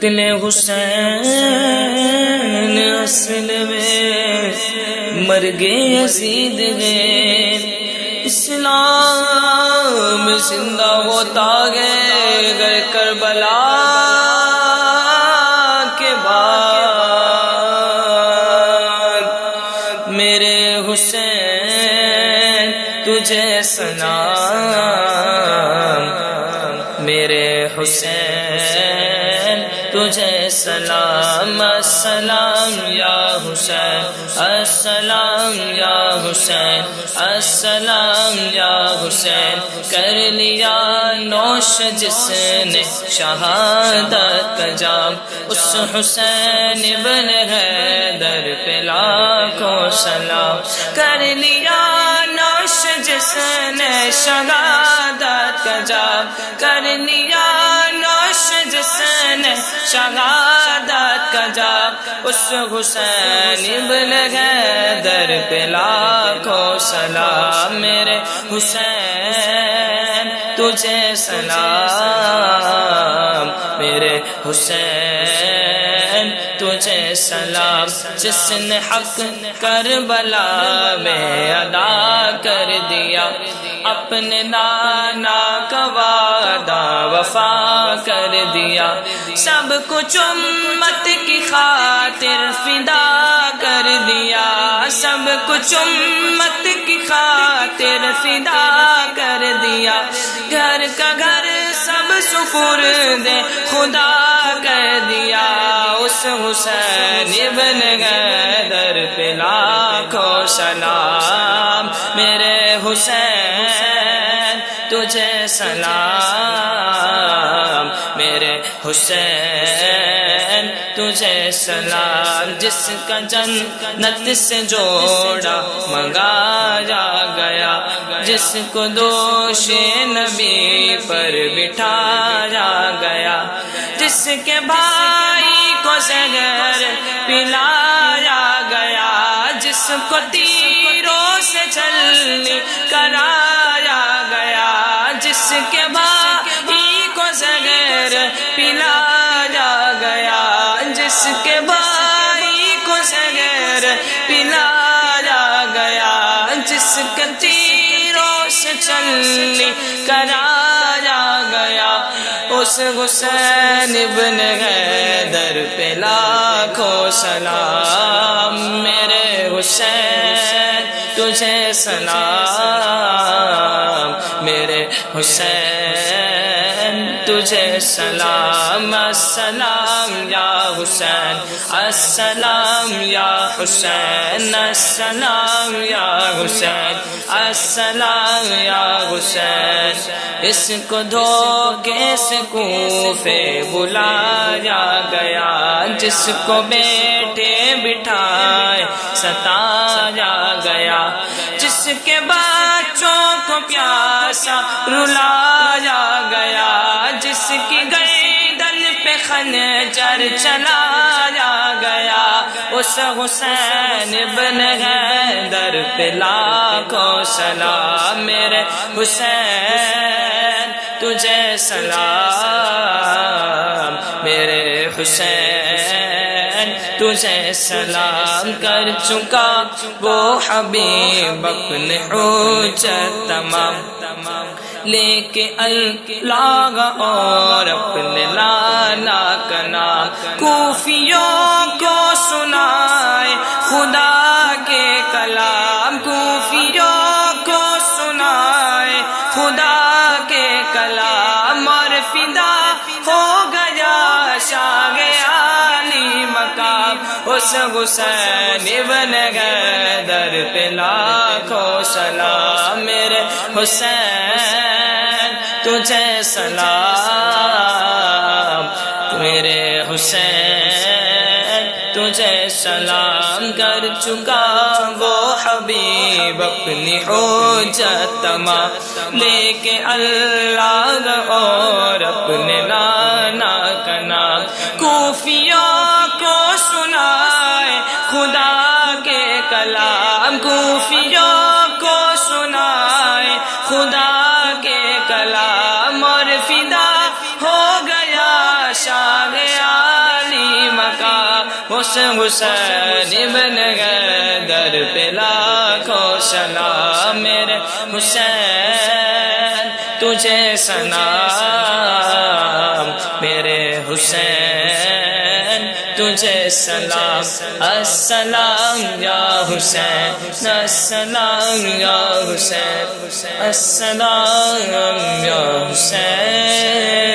قتل حسین اصل میں مرگے یزید غیر اسلام زندہ ہوتا گئے گر کربلا کے بعد میرے حسین تجھے سلام میرے حسین تجھے سلام السلام یا حسین السلام یا حسین السلام یا حسین کر لیا نوش جس نے شہادت کا جام اس حسین ابن حیدر پہ لاکھوں سلام کر لیا نوش جس نے شہادت کا جام کر لیا نوش جس نے شہادت کا جام اس حسین ابن حیدر پہ لاکھوں سلام میرے حسین تجھے سلام میرے حسین تجھے سلام جس نے حق کربلا میں ادا کر دیا اپنے نانا کا وعدہ وفا کر دیا سب کچھ امت کی خاطر فدا کر دیا سب کچھ امت کی خاطر فدا کر دیا گھر کا گھر سب سپرد خدا کر دیا اس حسین ابن حیدر پہ لاکھوں سلام میرے حسین تجھے سلام میرے حسین تجھے سلام جس کا جنت سے جوڑا منگایا گیا جس کو دوش نبی پر بٹھایا گیا جس کے بھائی کو زہر پلایا گیا جس کو تیروں سے چھلنی کرایا گیا جس کے بھائی کو زہر پلایا گیا جس کے بھائی کو زہر پلایا گیا جس کے تیروں سے چھلنی کرایا گیا اس حسین ابن حیدر پہ لاکھوں سلام میرے حسین تجھے سلام میرے حسین تجھے سلام السلام یا حسین السلام یا حسین السلام یا حسین السلام یا حسین اس کو دھوکے سے کوفے بلایا گیا جس کو بیٹھے بٹھائے ستایا گیا جس کے بچوں کو پیاسا رلایا گیا جس کی گردن پہ خنجر چلایا گیا اس حسین ابن حیدر پہ لاکھوں سلام میرے حسین تجھے سلام میرے حسین تجھے سلام کر چکا وہ حبیب اپنے حجت تمام لے کے اللہ اور اپنے لانا کا نام کوفیوں کو سنائے خدا کے کلام کوفیوں کو سنائے خدا کے کلام اور فدا ہو گیا شاہ عالی مقام اس حسین ابن حیدر پہ لاکھوں سلام میرے حسین تجھے سلام میرے حسین تجھے سلام کر چکا وہ حبیب اپنی حجت تمام لے کے اللہ اور اپنے لانا کا نام کوفیوں کو سنائے خدا کے کلام کوفیوں کو سنائے خدا کے کلام اور فدا ہو گیا شاہ حسین حسین ابن حیدر پہ لاکھوں سلام میرے حسین تجھے سلام میرے حسین تجھے سلام السلام یا حسین السلام یا حسین السلام یا حسین